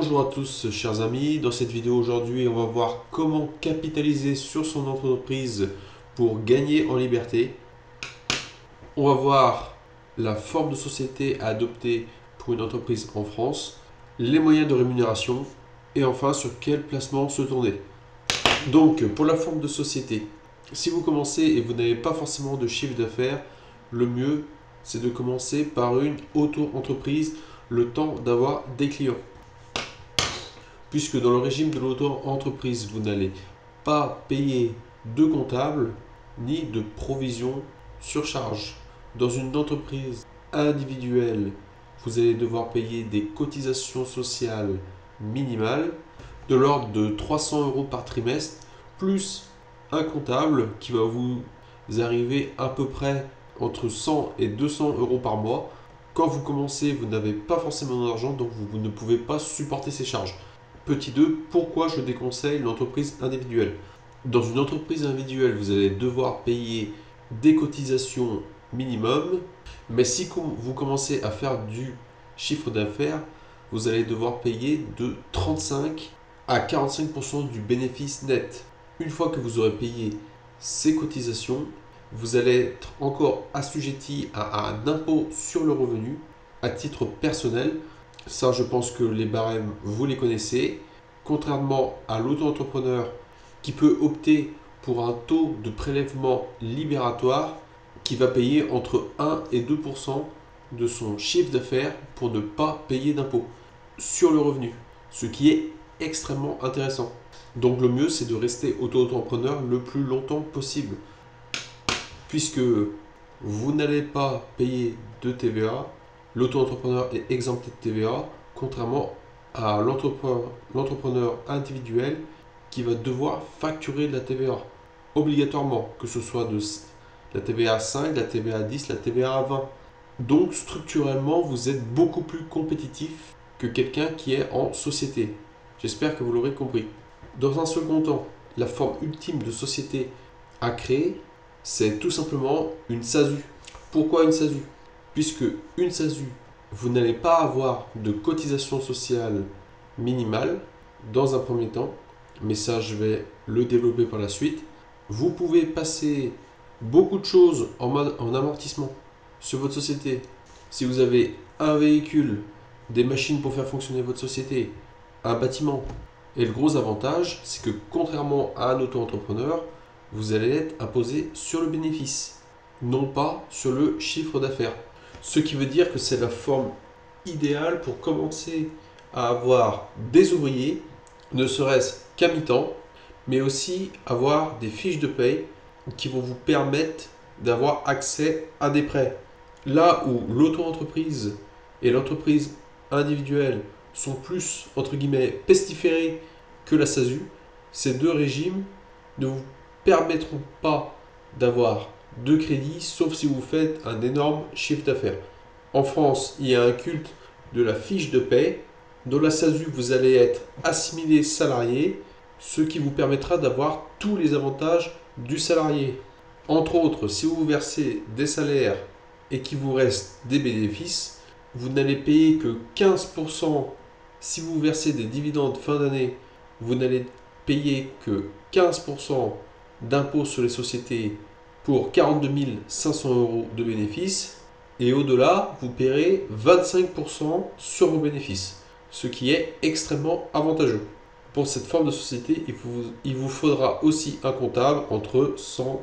Bonjour à tous chers amis, dans cette vidéo aujourd'hui on va voir comment capitaliser sur son entreprise pour gagner en liberté. On va voir la forme de société à adopter pour une entreprise en France, les moyens de rémunération et enfin sur quel placement se tourner. Donc pour la forme de société, si vous commencez et vous n'avez pas forcément de chiffre d'affaires, le mieux c'est de commencer par une auto-entreprise le temps d'avoir des clients. Puisque dans le régime de l'auto-entreprise, vous n'allez pas payer de comptable ni de provision sur charge. Dans une entreprise individuelle, vous allez devoir payer des cotisations sociales minimales de l'ordre de 300 € par trimestre, plus un comptable qui va vous arriver à peu près entre 100 et 200 € par mois. Quand vous commencez, vous n'avez pas forcément d'argent, donc vous ne pouvez pas supporter ces charges. Petit 2, pourquoi je déconseille l'entreprise individuelle? Dans une entreprise individuelle, vous allez devoir payer des cotisations minimum, mais si vous commencez à faire du chiffre d'affaires, vous allez devoir payer de 35 à 45% du bénéfice net. Une fois que vous aurez payé ces cotisations, vous allez être encore assujetti à un impôt sur le revenu à titre personnel. Ça, je pense que les barèmes, vous les connaissez. Contrairement à l'auto-entrepreneur qui peut opter pour un taux de prélèvement libératoire qui va payer entre 1 et 2% de son chiffre d'affaires pour ne pas payer d'impôt sur le revenu, ce qui est extrêmement intéressant. Donc le mieux, c'est de rester auto-entrepreneur le plus longtemps possible, puisque vous n'allez pas payer de TVA. L'auto-entrepreneur est exempté de TVA, contrairement à l'entrepreneur individuel qui va devoir facturer de la TVA obligatoirement, que ce soit de la TVA 5, la TVA 10, la TVA 20. Donc structurellement, vous êtes beaucoup plus compétitif que quelqu'un qui est en société. J'espère que vous l'aurez compris. Dans un second temps, la forme ultime de société à créer, c'est tout simplement une SASU. Pourquoi une SASU? Puisque une SASU, vous n'allez pas avoir de cotisation sociale minimale dans un premier temps, mais ça je vais le développer par la suite. Vous pouvez passer beaucoup de choses en amortissement sur votre société. Si vous avez un véhicule, des machines pour faire fonctionner votre société, un bâtiment. Et le gros avantage, c'est que contrairement à un auto-entrepreneur, vous allez être imposé sur le bénéfice, non pas sur le chiffre d'affaires. Ce qui veut dire que c'est la forme idéale pour commencer à avoir des ouvriers, ne serait-ce qu'à mi-temps, mais aussi avoir des fiches de paye qui vont vous permettre d'avoir accès à des prêts. Là où l'auto-entreprise et l'entreprise individuelle sont plus, entre guillemets, pestiférés que la SASU, ces deux régimes ne vous permettront pas d'avoir de crédit, sauf si vous faites un énorme chiffre d'affaires. En France, il y a un culte de la fiche de paie. Dans la SASU, vous allez être assimilé salarié, ce qui vous permettra d'avoir tous les avantages du salarié. Entre autres, si vous versez des salaires et qu'il vous reste des bénéfices, vous n'allez payer que 15%. Si vous versez des dividendes fin d'année, vous n'allez payer que 15% d'impôt sur les sociétés pour 42 500 € de bénéfices. Et au-delà, vous paierez 25% sur vos bénéfices, ce qui est extrêmement avantageux. Pour cette forme de société, il vous faudra aussi un comptable entre 100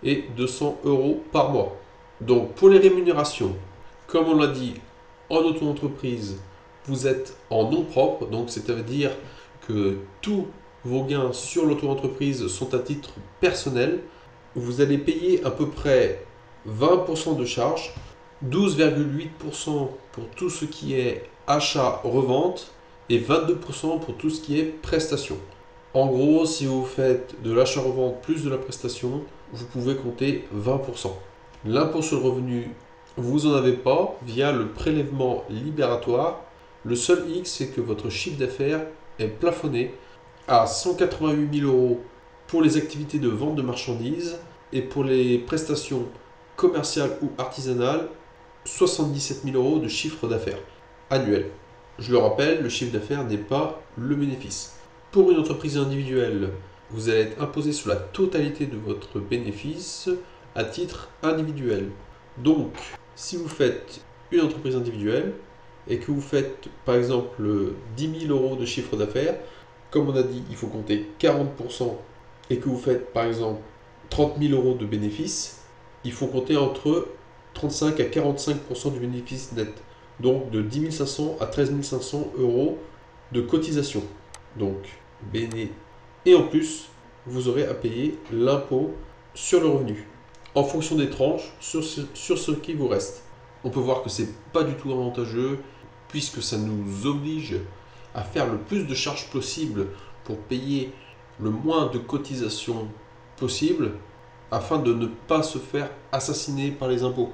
et 200 € par mois. Donc pour les rémunérations, comme on l'a dit, en auto-entreprise, vous êtes en nom propre, donc c'est-à-dire que tous vos gains sur l'auto-entreprise sont à titre personnel. Vous allez payer à peu près 20% de charges, 12,8% pour tout ce qui est achat-revente et 22% pour tout ce qui est prestation. En gros, si vous faites de l'achat-revente plus de la prestation, vous pouvez compter 20%. L'impôt sur le revenu, vous n'en avez pas via le prélèvement libératoire. Le seul X, c'est que votre chiffre d'affaires est plafonné à 188 000 € pour les activités de vente de marchandises et pour les prestations commerciales ou artisanales, 77 000 € de chiffre d'affaires annuel. Je le rappelle, le chiffre d'affaires n'est pas le bénéfice. Pour une entreprise individuelle, vous allez être imposé sur la totalité de votre bénéfice à titre individuel. Donc, si vous faites une entreprise individuelle et que vous faites par exemple 10 000 euros de chiffre d'affaires, comme on a dit, il faut compter 40% et que vous faites par exemple 30 000 euros de bénéfices, il faut compter entre 35 à 45% du bénéfice net. Donc de 10 500 à 13 500 euros de cotisation. Donc, béné. Et en plus, vous aurez à payer l'impôt sur le revenu en fonction des tranches sur ce qui vous reste. On peut voir que c'est pas du tout avantageux puisque ça nous oblige à faire le plus de charges possible pour payer le moins de cotisations possible afin de ne pas se faire assassiner par les impôts.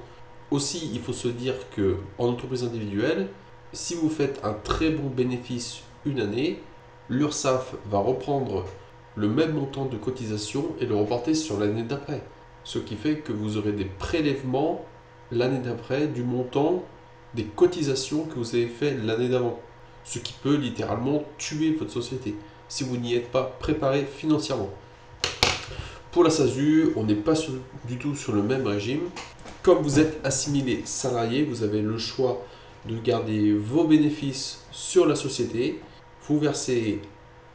Aussi, il faut se dire que en entreprise individuelle, si vous faites un très bon bénéfice une année, l'URSSAF va reprendre le même montant de cotisation et le reporter sur l'année d'après. Ce qui fait que vous aurez des prélèvements l'année d'après du montant des cotisations que vous avez fait l'année d'avant. Ce qui peut littéralement tuer votre société si vous n'y êtes pas préparé financièrement. Pour la SASU, on n'est pas du tout sur le même régime. Comme vous êtes assimilé salarié, vous avez le choix de garder vos bénéfices sur la société. Vous versez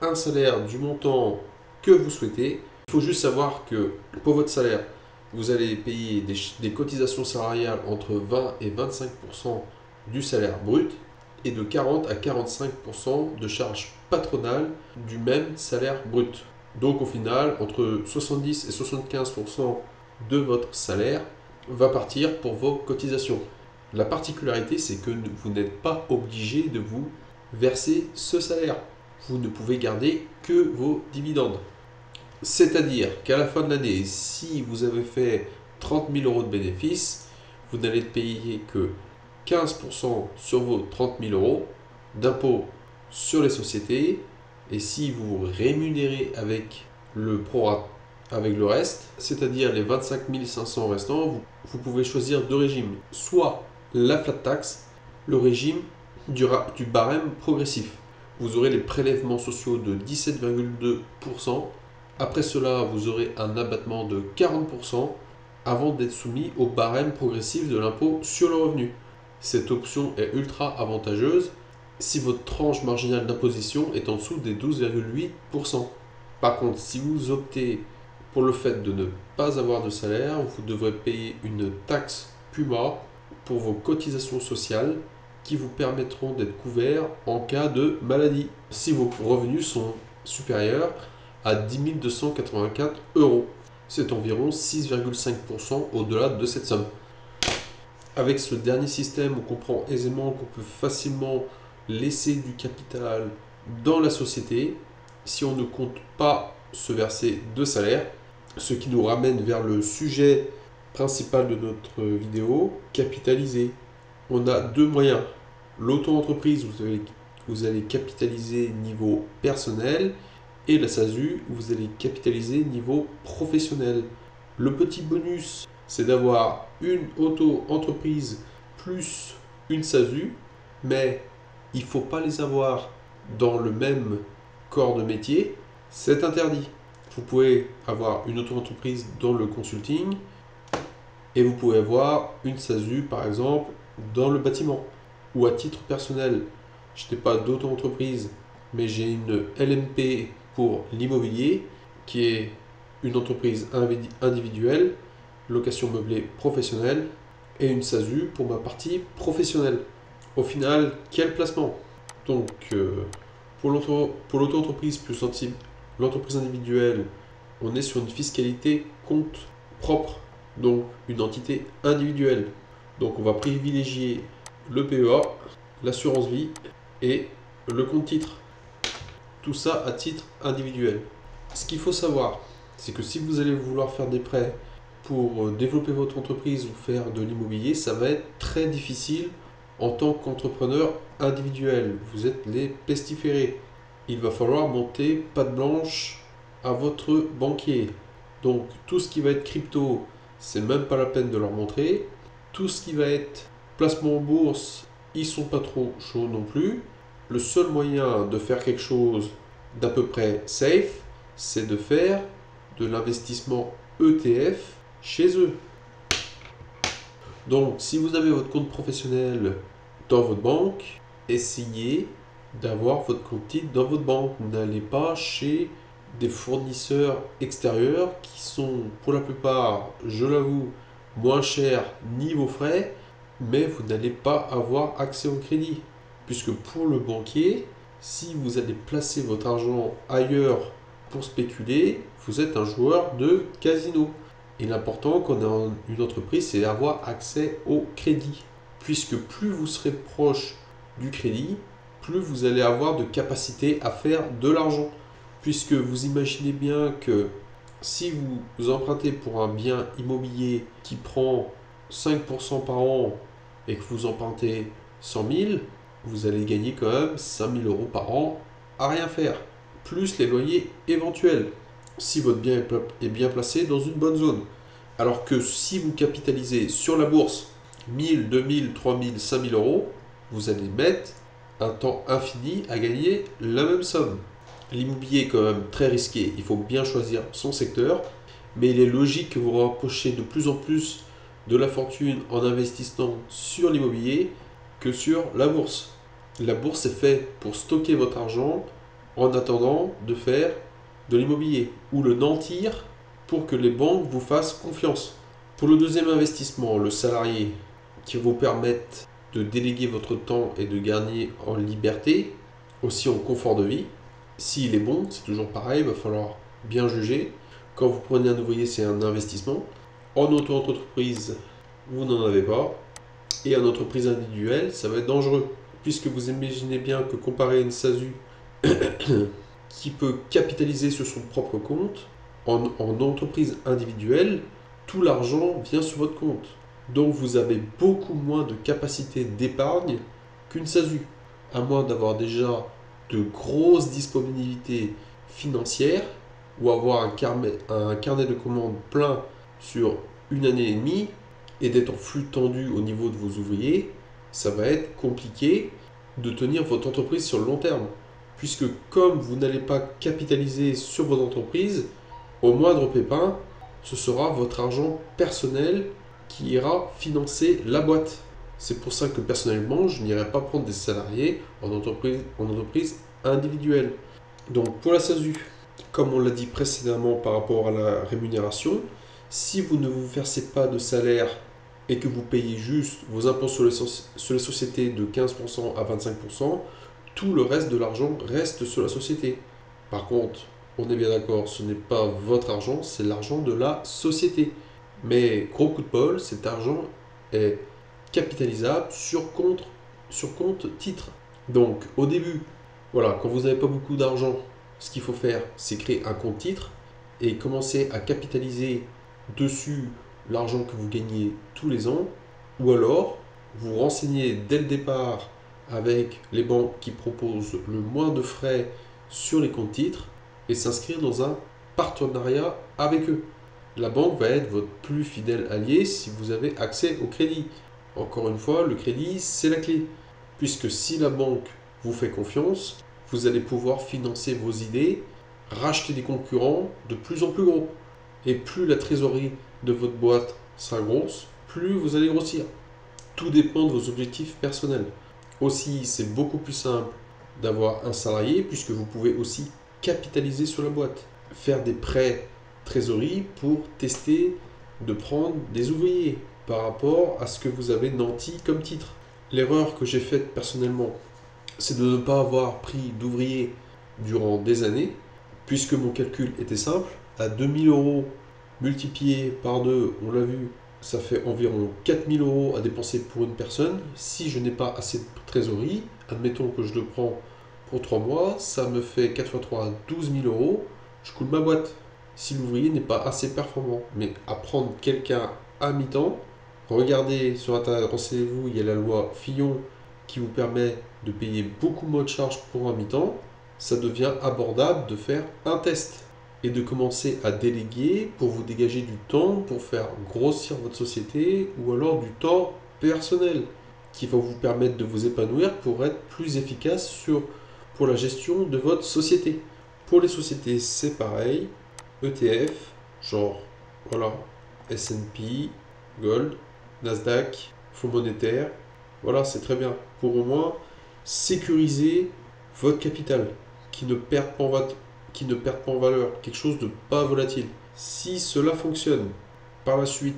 un salaire du montant que vous souhaitez. Il faut juste savoir que pour votre salaire, vous allez payer des cotisations salariales entre 20 et 25% du salaire brut et de 40 à 45% de charges patronales du même salaire brut. Donc au final, entre 70 et 75% de votre salaire va partir pour vos cotisations. La particularité, c'est que vous n'êtes pas obligé de vous verser ce salaire. Vous ne pouvez garder que vos dividendes. C'est-à-dire qu'à la fin de l'année, si vous avez fait 30 000 euros de bénéfices, vous n'allez payer que 15% sur vos 30 000 euros d'impôt sur les sociétés. Et si vous vous rémunérez avec le prorata, avec le reste, c'est-à-dire les 25 500 restants, vous pouvez choisir deux régimes. Soit la flat tax, le régime du barème progressif. Vous aurez les prélèvements sociaux de 17,2%. Après cela, vous aurez un abattement de 40% avant d'être soumis au barème progressif de l'impôt sur le revenu. Cette option est ultra avantageuse si votre tranche marginale d'imposition est en dessous des 12,8%. Par contre, si vous optez pour le fait de ne pas avoir de salaire, vous devrez payer une taxe PUMA pour vos cotisations sociales qui vous permettront d'être couverts en cas de maladie, si vos revenus sont supérieurs à 10 284 euros. C'est environ 6,5% au-delà de cette somme. Avec ce dernier système, on comprend aisément qu'on peut facilement laisser du capital dans la société si on ne compte pas se verser de salaire, ce qui nous ramène vers le sujet principal de notre vidéo, capitaliser. On a deux moyens. L'auto-entreprise, vous allez capitaliser niveau personnel, et la SASU, vous allez capitaliser niveau professionnel. Le petit bonus, c'est d'avoir une auto-entreprise plus une SASU, mais il ne faut pas les avoir dans le même corps de métier, c'est interdit. Vous pouvez avoir une auto-entreprise dans le consulting et vous pouvez avoir une SASU par exemple dans le bâtiment. Ou à titre personnel, je n'ai pas d'auto-entreprise, mais j'ai une LMP pour l'immobilier qui est une entreprise individuelle, location meublée professionnelle, et une SASU pour ma partie professionnelle. Au final, quel placement? Donc, pour l'auto-entreprise plus l'entreprise individuelle, on est sur une fiscalité compte propre, donc une entité individuelle. Donc, on va privilégier le PEA, l'assurance vie et le compte titre. Tout ça à titre individuel. Ce qu'il faut savoir, c'est que si vous allez vouloir faire des prêts pour développer votre entreprise ou faire de l'immobilier, ça va être très difficile en tant qu'entrepreneur individuel. Vous êtes les pestiférés. Il va falloir monter patte blanche à votre banquier. Donc tout ce qui va être crypto, c'est même pas la peine de leur montrer. Tout ce qui va être placement en bourse, ils sont pas trop chauds non plus. le seul moyen de faire quelque chose d'à peu près safe, c'est de faire de l'investissement ETF chez eux. Donc, si vous avez votre compte professionnel dans votre banque, essayez d'avoir votre compte titre dans votre banque. N'allez pas chez des fournisseurs extérieurs qui sont pour la plupart, je l'avoue, moins chers niveau frais, mais vous n'allez pas avoir accès au crédit. Puisque pour le banquier, si vous allez placer votre argent ailleurs pour spéculer, vous êtes un joueur de casino. Et l'important quand on est une entreprise, c'est d'avoir accès au crédit. Puisque plus vous serez proche du crédit, plus vous allez avoir de capacité à faire de l'argent. Puisque vous imaginez bien que si vous empruntez pour un bien immobilier qui prend 5% par an et que vous empruntez 100 000, vous allez gagner quand même 5 000 euros par an à rien faire. Plus les loyers éventuels, si votre bien est bien placé dans une bonne zone. Alors que si vous capitalisez sur la bourse 1000, 2000, 3000, 5000 euros, vous allez mettre un temps infini à gagner la même somme. L'immobilier est quand même très risqué, il faut bien choisir son secteur, mais il est logique que vous rapprochiez de plus en plus de la fortune en investissant sur l'immobilier que sur la bourse. La bourse est faite pour stocker votre argent en attendant de faire de l'immobilier ou le nantir pour que les banques vous fassent confiance. Pour le deuxième investissement, le salarié, qui vous permette de déléguer votre temps et de gagner en liberté, aussi en confort de vie. S'il est bon, c'est toujours pareil, il va falloir bien juger. Quand vous prenez un ouvrier, c'est un investissement. En auto-entreprise, vous n'en avez pas. Et en entreprise individuelle, ça va être dangereux. Puisque vous imaginez bien que comparé à une SASU qui peut capitaliser sur son propre compte, en entreprise individuelle, tout l'argent vient sur votre compte. Donc vous avez beaucoup moins de capacité d'épargne qu'une SASU. À moins d'avoir déjà de grosses disponibilités financières ou avoir un carnet de commandes plein sur une année et demie et d'être en flux tendu au niveau de vos ouvriers, ça va être compliqué de tenir votre entreprise sur le long terme. Puisque comme vous n'allez pas capitaliser sur votre entreprise, au moindre pépin, ce sera votre argent personnel qui ira financer la boîte. C'est pour ça que personnellement, je n'irai pas prendre des salariés en entreprise individuelle. Donc pour la SASU, comme on l'a dit précédemment par rapport à la rémunération, si vous ne vous versez pas de salaire et que vous payez juste vos impôts sur les sociétés de 15% à 25%, tout le reste de l'argent reste sur la société. Par contre, on est bien d'accord, ce n'est pas votre argent, c'est l'argent de la société. Mais gros coup de bol, cet argent est capitalisable sur compte titre. Donc au début, voilà, quand vous n'avez pas beaucoup d'argent, ce qu'il faut faire, c'est créer un compte titre et commencer à capitaliser dessus l'argent que vous gagnez tous les ans, ou alors vous renseignez dès le départ avec les banques qui proposent le moins de frais sur les comptes titres et s'inscrire dans un partenariat avec eux. La banque va être votre plus fidèle allié si vous avez accès au crédit. Encore une fois, le crédit, c'est la clé. Puisque si la banque vous fait confiance, vous allez pouvoir financer vos idées, racheter des concurrents de plus en plus gros. Et plus la trésorerie de votre boîte sera grosse, plus vous allez grossir. Tout dépend de vos objectifs personnels. Aussi, c'est beaucoup plus simple d'avoir un salarié puisque vous pouvez aussi capitaliser sur la boîte. Faire des prêts trésorerie pour tester de prendre des ouvriers par rapport à ce que vous avez nanti comme titre. L'erreur que j'ai faite personnellement, c'est de ne pas avoir pris d'ouvriers durant des années, puisque mon calcul était simple. À 2000 euros multiplié par 2, on l'a vu, ça fait environ 4000 euros à dépenser pour une personne. Si je n'ai pas assez de trésorerie, admettons que je le prends pour 3 mois, ça me fait 4 x 3, 12 000 euros, je coule ma boîte. Si l'ouvrier n'est pas assez performant. Mais apprendre quelqu'un à mi-temps, regardez sur Internet, renseignez-vous, il y a la loi Fillon qui vous permet de payer beaucoup moins de charges pour un mi-temps. Ça devient abordable de faire un test et de commencer à déléguer pour vous dégager du temps pour faire grossir votre société ou alors du temps personnel. qui va vous permettre de vous épanouir pour être plus efficace pour la gestion de votre société. Pour les sociétés, c'est pareil. ETF, genre, voilà, S&P, Gold, Nasdaq, Fonds monétaire. Voilà, c'est très bien. Pour au moins sécuriser votre capital, qui ne perd pas en valeur, quelque chose de pas volatile. Si cela fonctionne, par la suite,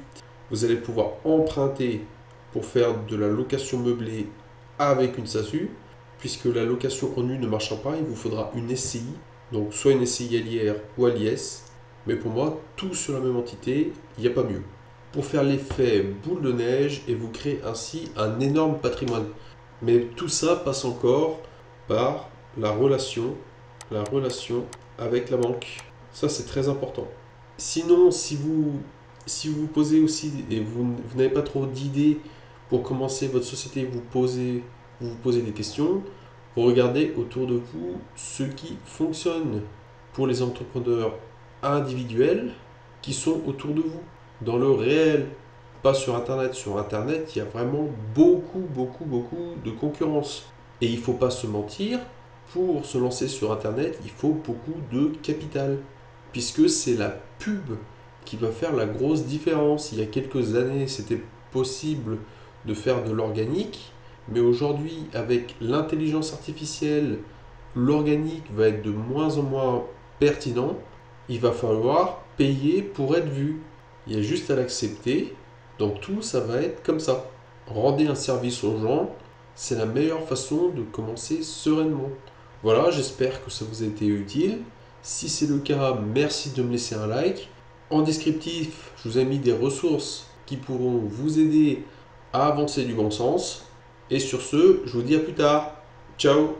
vous allez pouvoir emprunter pour faire de la location meublée avec une SASU, puisque la location en nu ne marchant pas, il vous faudra une SCI, donc soit une SCI à l'IR ou à l'IS, mais pour moi, tout sur la même entité, il n'y a pas mieux. Pour faire l'effet boule de neige et vous créer ainsi un énorme patrimoine. Mais tout ça passe encore par la relation avec la banque. Ça, c'est très important. Sinon, si vous posez aussi et vous n'avez pas trop d'idées pour commencer votre société, vous vous posez des questions, vous regardez autour de vous ce qui fonctionne pour les entrepreneurs individuels qui sont autour de vous, dans le réel, pas sur Internet. Sur Internet, il y a vraiment beaucoup de concurrence. Et il ne faut pas se mentir, pour se lancer sur Internet, il faut beaucoup de capital, puisque c'est la pub qui va faire la grosse différence. Il y a quelques années, c'était possible de faire de l'organique, mais aujourd'hui, avec l'intelligence artificielle, l'organique va être de moins en moins pertinent. Il va falloir payer pour être vu. Il y a juste à l'accepter. Donc tout, ça va être comme ça. Rendez un service aux gens, c'est la meilleure façon de commencer sereinement. Voilà, j'espère que ça vous a été utile. Si c'est le cas, merci de me laisser un like. En descriptif, je vous ai mis des ressources qui pourront vous aider à avancer du bon sens. Et sur ce, je vous dis à plus tard. Ciao!